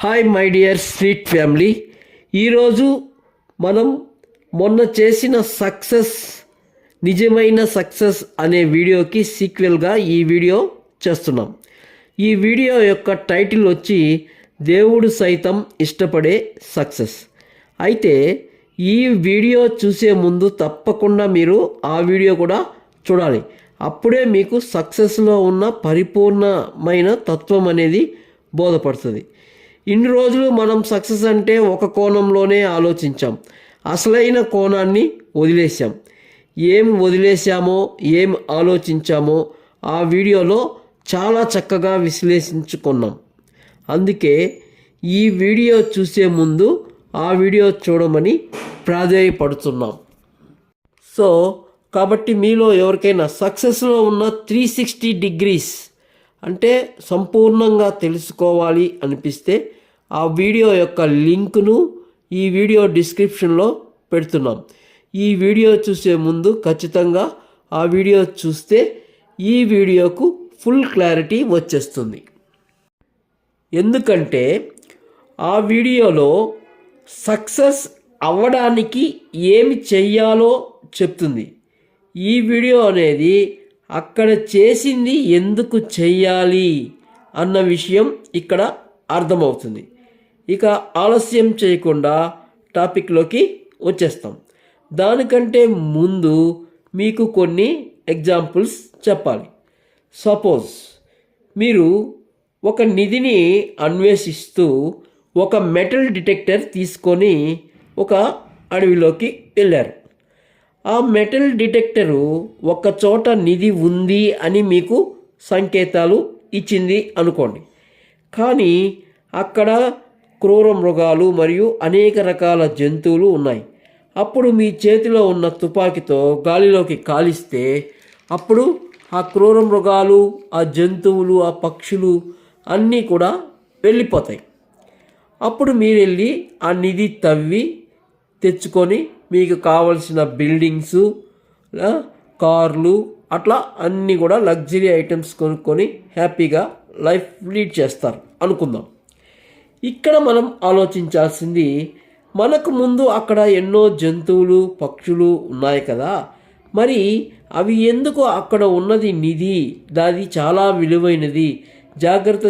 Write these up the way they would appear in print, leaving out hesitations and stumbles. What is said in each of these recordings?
Hi my dear sweet family. ఈరోజు మనం మొన్న చేసిన నిజమైన సక్సెస్ అనే వీడియోకి సీక్వెల్గా ఈ వీడియో చేస్తున్నాం. ఈ వీడియో యొక్క టైటిల్ వచ్చి దేవుడు సైతం ఇష్టపడే సక్సెస్. అయితే ఈ వీడియో చూసే ముందు తప్పకుండా మీరు ఆ వీడియో కూడా చూడాలి. అప్పుడే మీకు సక్సెస్లో ఉన్న పరిపూర్ణమైన తత్వం అనేది బోధపడుతుంది. ఇన్ని రోజులు మనం సక్సెస్ అంటే ఒక కోణంలోనే ఆలోచించాం. అసలైన కోణాన్ని వదిలేసాం. ఏం వదిలేసామో ఏం ఆలోచించామో ఆ వీడియోలో చాలా చక్కగా విశ్లేషించుకున్నాం. అందుకే ఈ వీడియో చూసే ముందు ఆ వీడియో చూడమని ప్రాధేయపడుతున్నాం. కాబట్టి మీలో ఎవరికైనా సక్సెస్లో ఉన్న 360 డిగ్రీస్ అంటే సంపూర్ణంగా తెలుసుకోవాలి అనిపిస్తే ఆ వీడియో యొక్క లింక్ను ఈ వీడియో డిస్క్రిప్షన్లో పెడుతున్నాం. ఈ వీడియో చూసే ముందు ఖచ్చితంగా ఆ వీడియో చూస్తే ఈ వీడియోకు ఫుల్ క్లారిటీ వచ్చేస్తుంది. ఎందుకంటే ఆ వీడియోలో సక్సెస్ అవ్వడానికి ఏమి చెయ్యాలో చెప్తుంది. ఈ వీడియో అనేది అక్కడ చేసింది ఎందుకు చెయ్యాలి అన్న విషయం ఇక్కడ అర్థమవుతుంది. ఇక ఆలస్యం చేయకుండా టాపిక్లోకి వచ్చేస్తాం. దానికంటే ముందు మీకు కొన్ని ఎగ్జాంపుల్స్ చెప్పాలి. సపోజ్ మీరు ఒక నిధిని అన్వేషిస్తూ ఒక మెటల్ డిటెక్టర్ తీసుకొని ఒక అడవిలోకి వెళ్ళారు. ఆ మెటల్ డిటెక్టరు ఒక చోట నిధి ఉంది అని మీకు సంకేతాలు ఇచ్చింది అనుకోండి. కానీ అక్కడ క్రూర మృగాలు మరియు అనేక రకాల జంతువులు ఉన్నాయి. అప్పుడు మీ చేతిలో ఉన్న తుపాకీతో గాలిలోకి కాలిస్తే అప్పుడు ఆ క్రూర మృగాలు, ఆ జంతువులు, ఆ పక్షులు అన్నీ కూడా వెళ్ళిపోతాయి. అప్పుడు మీరు వెళ్ళి ఆ నిధి తవ్వి తెచ్చుకొని మీకు కావలసిన బిల్డింగ్సు, కార్లు అట్లా అన్నీ కూడా లగ్జరీ ఐటమ్స్ కొనుక్కొని హ్యాపీగా లైఫ్ లీడ్ చేస్తారు అనుకుందాం. ఇక్కడ మనం ఆలోచించాల్సింది, మనకు ముందు అక్కడ ఎన్నో జంతువులు, పక్షులు ఉన్నాయి కదా, మరి అవి ఎందుకు అక్కడ ఉన్నది నిధి, దాది చాలా విలువైనది, జాగ్రత్త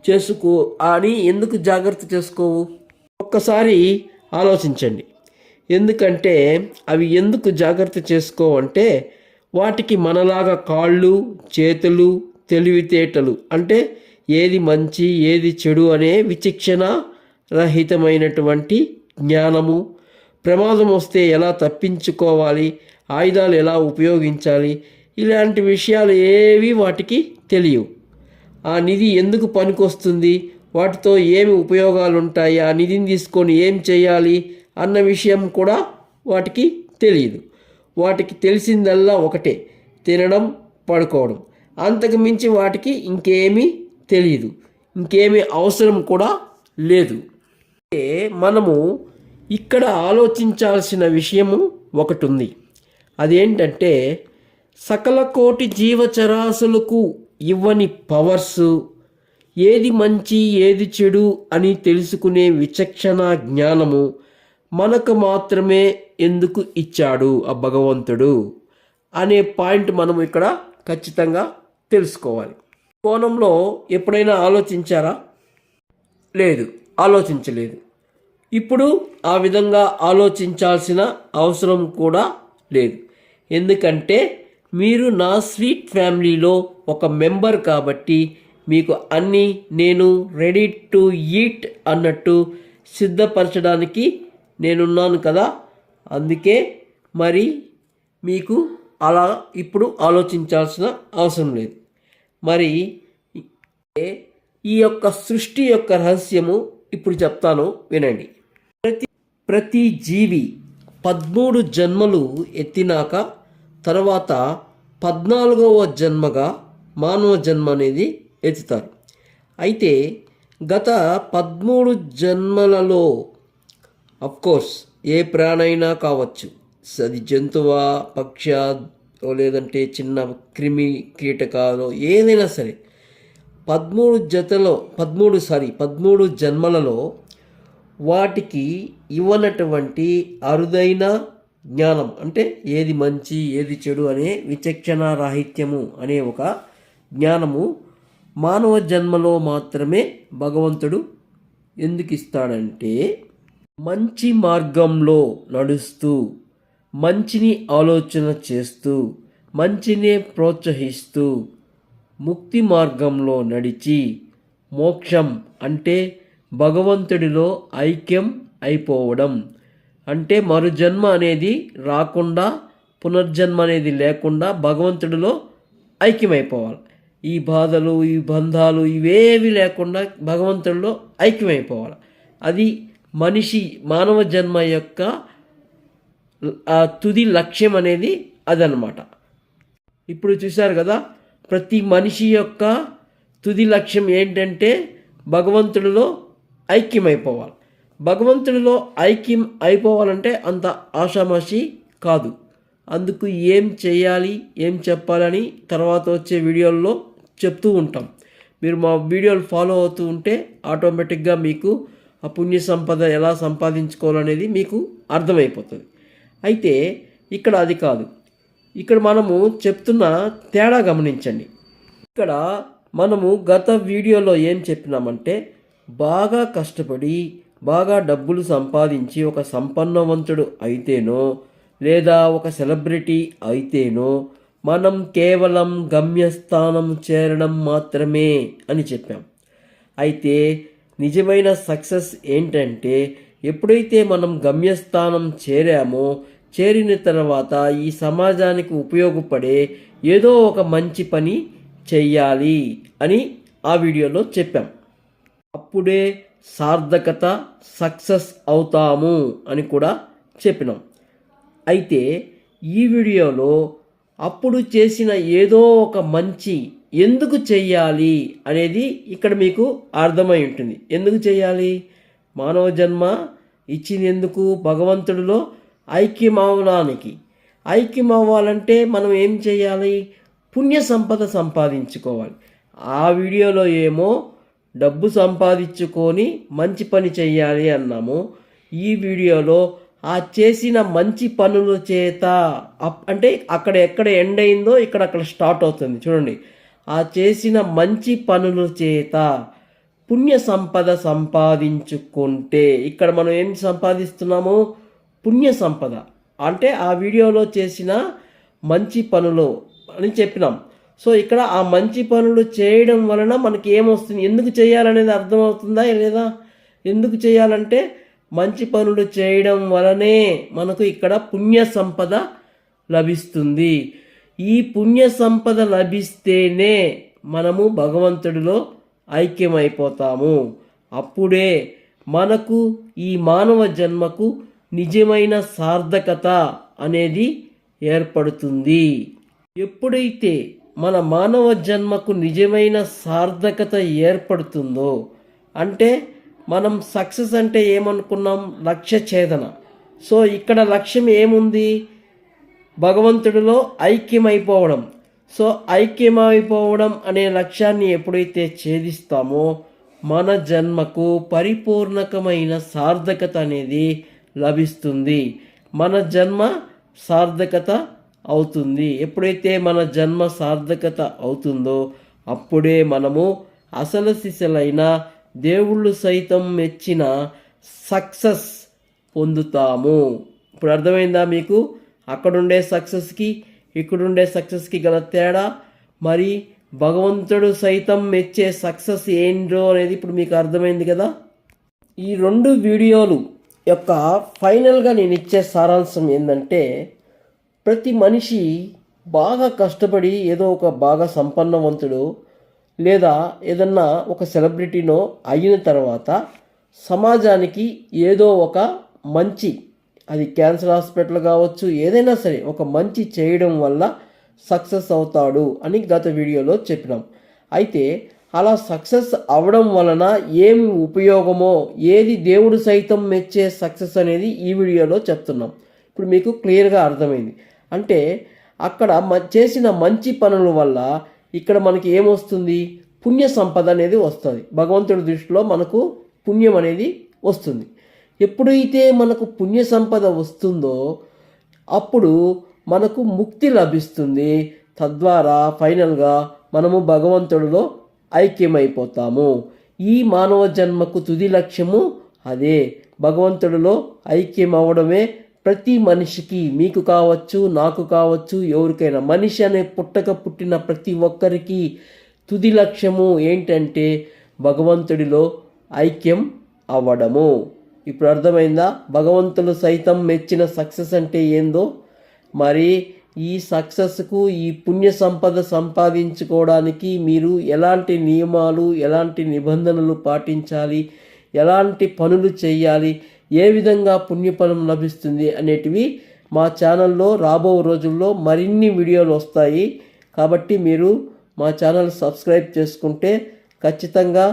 చేసుకో అని ఎందుకు జాగ్రత్త చేసుకోవు? ఒక్కసారి ఆలోచించండి. ఎందుకంటే అవి ఎందుకు జాగ్రత్త చేసుకోవంటే వాటికి మనలాగా కాళ్ళు, చేతులు, తెలివితేటలు అంటే ఏది మంచి ఏది చెడు అనే విచక్షణ రహితమైనటువంటి జ్ఞానము, ప్రమాదం వస్తే ఎలా తప్పించుకోవాలి, ఆయుధాలు ఎలా ఉపయోగించాలి, ఇలాంటి విషయాలు ఏవి వాటికి తెలియవు. ఆ నిధి ఎందుకు పనికొస్తుంది, వాటితో ఏమి ఉపయోగాలు ఉంటాయి, ఆ నిధిని తీసుకొని ఏం చేయాలి అన్న విషయం కూడా వాటికి తెలియదు. వాటికి తెలిసిందల్లా ఒకటే, తినడం, పడుకోవడం. అంతకు మించి వాటికి ఇంకేమీ తెలియదు, ఇంకేమీ అవసరం కూడా లేదు. మనము ఇక్కడ ఆలోచించాల్సిన విషయము ఒకటి ఉంది. అదేంటంటే సకల కోటి జీవచరాశులకు ఇవ్వని పవర్సు, ఏది మంచి ఏది చెడు అని తెలుసుకునే విచక్షణ జ్ఞానము మనకు మాత్రమే ఎందుకు ఇచ్చాడు ఆ భగవంతుడు అనే పాయింట్ మనం ఇక్కడ ఖచ్చితంగా తెలుసుకోవాలి. కోణంలో ఎప్పుడైనా ఆలోచించారా? లేదు, ఆలోచించలేదు. ఇప్పుడు ఆ విధంగా ఆలోచించాల్సిన అవసరం కూడా లేదు. ఎందుకంటే మీరు నా స్వీట్ ఫ్యామిలీలో ఒక మెంబర్ కాబట్టి మీకు అన్నీ నేను రెడీ టు ఈట్ అన్నట్టు సిద్ధపరచడానికి నేనున్నాను కదా. అందుకే మరి మీకు అలా ఇప్పుడు ఆలోచించాల్సిన అవసరం లేదు. మరి ఈ యొక్క సృష్టి యొక్క రహస్యము ఇప్పుడు చెప్తాను, వినండి. ప్రతి జీవి 13 జన్మలు ఎత్తినాక తర్వాత 14వ జన్మగా మానవ జన్మ అనేది ఎత్తుతారు. అయితే గత 13 జన్మలలో అఫ్కోర్స్ ఏ ప్రాణైనా కావచ్చు, అది జంతువా, పక్ష, లేదంటే చిన్న క్రిమి కీటకాలు, ఏదైనా సరే 13 జన్మలలో వాటికి ఇవ్వనటువంటి అరుదైన జ్ఞానం, అంటే ఏది మంచి ఏది చెడు అనే విచక్షణ రాహిత్యము అనే ఒక జ్ఞానము మానవ జన్మలో మాత్రమే భగవంతుడు ఎందుకు ఇస్తాడంటే, మంచి మార్గంలో నడుస్తూ మంచిని ఆలోచన చేస్తూ మంచినే ప్రోత్సహిస్తూ ముక్తి మార్గంలో నడిచి మోక్షం అంటే భగవంతుడిలో ఐక్యం అయిపోవడం, అంటే మరు జన్మ అనేది రాకుండా పునర్జన్మ అనేది లేకుండా భగవంతుడిలో ఐక్యమైపోవాలి. ఈ బాధలు ఈ బంధాలు ఇవేవి లేకుండా భగవంతుడిలో ఐక్యమైపోవాలి. అది మానవ జన్మ యొక్క తుది లక్ష్యం అనేది అదనమాట. ఇప్పుడు చూశారు కదా, ప్రతి మనిషి యొక్క తుది లక్ష్యం ఏంటంటే భగవంతుడిలో ఐక్యమైపోవాలి. భగవంతుడిలో ఐక్యం అయిపోవాలంటే అంత ఆషామాషి కాదు. అందుకు ఏం చేయాలి ఏం చెప్పాలని తర్వాత వచ్చే వీడియోల్లో చెప్తూ ఉంటాం. మీరు మా వీడియోలు ఫాలో అవుతూ ఉంటే ఆటోమేటిక్గా మీకు ఆ పుణ్య సంపద ఎలా సంపాదించుకోవాలనేది మీకు అర్థమైపోతుంది. అయితే ఇక్కడ అది కాదు. ఇక్కడ మనము చెప్తున్న తేడా గమనించండి. ఇక్కడ మనము గత వీడియోలో ఏం చెప్పినామంటే, బాగా కష్టపడి బాగా డబ్బులు సంపాదించి ఒక సంపన్నవంతుడు అయితేనో లేదా ఒక సెలబ్రిటీ అయితేనో మనం కేవలం గమ్యస్థానం చేరడం మాత్రమే అని చెప్పాం. అయితే నిజమైన సక్సెస్ ఏంటంటే, ఎప్పుడైతే మనం గమ్యస్థానం చేరామో చేరిన తర్వాత ఈ సమాజానికి ఉపయోగపడే ఏదో ఒక మంచి పని చెయ్యాలి అని ఆ వీడియోలో చెప్పాం. అప్పుడే సార్థకత సక్సెస్ అవుతాము అని కూడా చెప్పినాం. అయితే ఈ వీడియోలో అప్పుడు చేసిన ఏదో ఒక మంచి ఎందుకు చెయ్యాలి అనేది ఇక్కడ మీకు అర్థమై ఉంటుంది. ఎందుకు చెయ్యాలి? మానవ జన్మ ఇచ్చింది ఎందుకు? భగవంతుడిలో ఐక్యమవడానికి. ఐక్యమవ్వాలంటే మనం ఏం చేయాలి? పుణ్య సంపద సంపాదించుకోవాలి. ఆ వీడియోలో ఏమో డబ్బు సంపాదించుకొని మంచి పని చెయ్యాలి అన్నాము. ఈ వీడియోలో ఆ చేసిన మంచి పనుల చేత, అంటే అక్కడ ఎక్కడ ఎండ్ అయిందో అక్కడ స్టార్ట్ అవుతుంది. చూడండి, ఆ చేసిన మంచి పనుల చేత పుణ్య సంపద సంపాదించుకుంటే, ఇక్కడ మనం ఏం సంపాదిస్తున్నాము? పుణ్య సంపద. అంటే ఆ వీడియోలో చేసిన మంచి పనులు అని చెప్పినాం. సో ఇక్కడ ఆ మంచి పనులు చేయడం వలన మనకి ఏమొస్తుంది, ఎందుకు చేయాలనేది అర్థమవుతుందా లేదా? ఎందుకు చేయాలంటే మంచి పనులు చేయడం వలనే మనకు ఇక్కడ పుణ్య సంపద లభిస్తుంది. ఈ పుణ్య సంపద లభిస్తేనే మనము భగవంతుడిలో ఐక్యమైపోతాము. అప్పుడే మనకు ఈ మానవ జన్మకు నిజమైన సార్థకత అనేది ఏర్పడుతుంది. ఎప్పుడైతే మన మానవ జన్మకు నిజమైన సార్థకత ఏర్పడుతుందో, అంటే మనం సక్సెస్ అంటే ఏమనుకున్నాం? లక్ష్య ఛేదన. సో ఇక్కడ లక్ష్యం ఏముంది? భగవంతుడిలో ఐక్యమైపోవడం. సో ఐక్యమైపోవడం అనే లక్ష్యాన్ని ఎప్పుడైతే ఛేదిస్తామో మన జన్మకు పరిపూర్ణకమైన సార్థకత అనేది లభిస్తుంది. మన జన్మ సార్థకత అవుతుంది. ఎప్పుడైతే మన జన్మ సార్థకత అవుతుందో అప్పుడే మనము అసలు సిసలైన దేవుళ్ళు సైతం మెచ్చిన సక్సెస్ పొందుతాము. ఇప్పుడు అర్థమైందా మీకు? అక్కడుండే సక్సెస్కి ఇక్కడుండే సక్సెస్కి గల తేడా. మరి భగవంతుడు సైతం మెచ్చే సక్సెస్ ఏంటో అనేది ఇప్పుడు మీకు అర్థమైంది కదా. ఈ 2 వీడియోలు యొక్క ఫైనల్గా నేను ఇచ్చే సారాంశం ఏంటంటే, ప్రతి మనిషి బాగా కష్టపడి ఏదో ఒక బాగా సంపన్నవంతుడు లేదా ఏదన్నా ఒక సెలబ్రిటీనో అయిన తర్వాత సమాజానికి ఏదో ఒక మంచి, అది క్యాన్సర్ హాస్పిటల్ కావచ్చు, ఏదైనా సరే ఒక మంచి చేయడం వల్ల సక్సెస్ అవుతాడు అని గత వీడియోలో చెప్పినాం. అయితే అలా సక్సెస్ అవ్వడం వలన ఏమి ఉపయోగమో, ఏది దేవుడు సైతం మెచ్చే సక్సెస్ అనేది ఈ వీడియోలో చెప్తున్నాం. ఇప్పుడు మీకు క్లియర్గా అర్థమైంది. అంటే అక్కడ చేసిన మంచి పనుల వల్ల ఇక్కడ మనకి ఏమొస్తుంది? పుణ్య సంపద అనేది వస్తుంది. భగవంతుడి దృష్టిలో మనకు పుణ్యం అనేది వస్తుంది. ఎప్పుడైతే మనకు పుణ్య సంపద వస్తుందో అప్పుడు మనకు ముక్తి లభిస్తుంది. తద్వారా ఫైనల్గా మనము భగవంతుడిలో ఐక్యమైపోతాము. ఈ మానవ జన్మకు తుది లక్ష్యము అదే, భగవంతుడిలో ఐక్యం అవ్వడమే. ప్రతి మనిషికి, మీకు కావచ్చు, నాకు కావచ్చు, ఎవరికైనా, మనిషి అనే పుట్టిన ప్రతి ఒక్కరికి తుది లక్ష్యము ఏంటంటే భగవంతుడిలో ఐక్యం అవ్వడము. ఇప్పుడు అర్థమైందా? భగవంతుడు సైతం మెచ్చిన సక్సెస్ అంటే ఏందో. మరి ఈ సక్సెస్కు, ఈ పుణ్య సంపద సంపాదించుకోవడానికి మీరు ఎలాంటి నియమాలు, ఎలాంటి నిబంధనలు పాటించాలి, ఎలాంటి పనులు చేయాలి, ఏ విధంగా పుణ్యఫలం లభిస్తుంది అనేటివి మా ఛానల్లో రాబో రోజుల్లో మరిన్ని వీడియోలు వస్తాయి. కాబట్టి మీరు మా ఛానల్ సబ్స్క్రైబ్ చేసుకుంటే ఖచ్చితంగా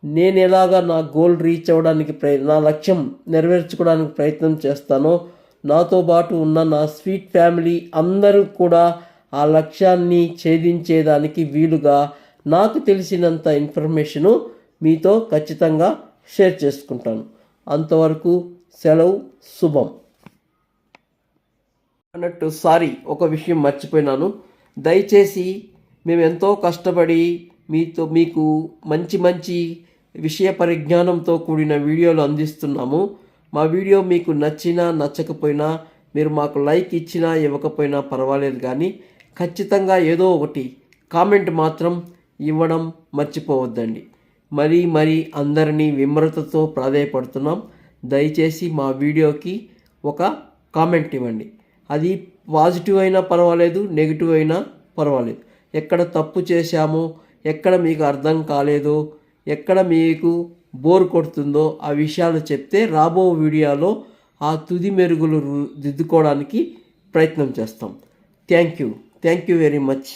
నేను ఎలాగా నా గోల్ రీచ్ అవ్వడానికి నా లక్ష్యం నెరవేర్చుకోవడానికి ప్రయత్నం చేస్తానో, నాతో పాటు ఉన్న నా స్వీట్ ఫ్యామిలీ అందరూ కూడా ఆ లక్ష్యాన్ని ఛేదించేదానికి వీలుగా నాకు తెలిసినంత ఇన్ఫర్మేషను మీతో ఖచ్చితంగా షేర్ చేసుకుంటాను. అంతవరకు సెలవు, శుభం. అన్నట్టు ఒక విషయం మర్చిపోయినాను. దయచేసి మేము ఎంతో కష్టపడి మీకు మంచి విషయ పరిజ్ఞానంతో కూడిన వీడియోలు అందిస్తున్నాము. మా వీడియో మీకు నచ్చినా నచ్చకపోయినా, మీరు మాకు లైక్ ఇచ్చినా ఇవ్వకపోయినా పర్వాలేదు, కానీ ఖచ్చితంగా ఏదో ఒకటి కామెంట్ మాత్రం ఇవ్వడం మర్చిపోవద్దండి. మరీ అందరినీ విమ్రతతో ప్రాధేయపడుతున్నాం. దయచేసి మా వీడియోకి ఒక కామెంట్ ఇవ్వండి. అది పాజిటివ్ అయినా పర్వాలేదు, నెగిటివ్ అయినా పర్వాలేదు. ఎక్కడ తప్పు చేశామో, ఎక్కడ మీకు అర్థం కాలేదో, ఎక్కడ మీకు బోర్ కొడుతుందో ఆ విషయాలు చెప్తే రాబో వీడియోలో ఆ తుది మెరుగులు దిద్దుకోవడానికి ప్రయత్నం చేస్తాం. Thank you very much.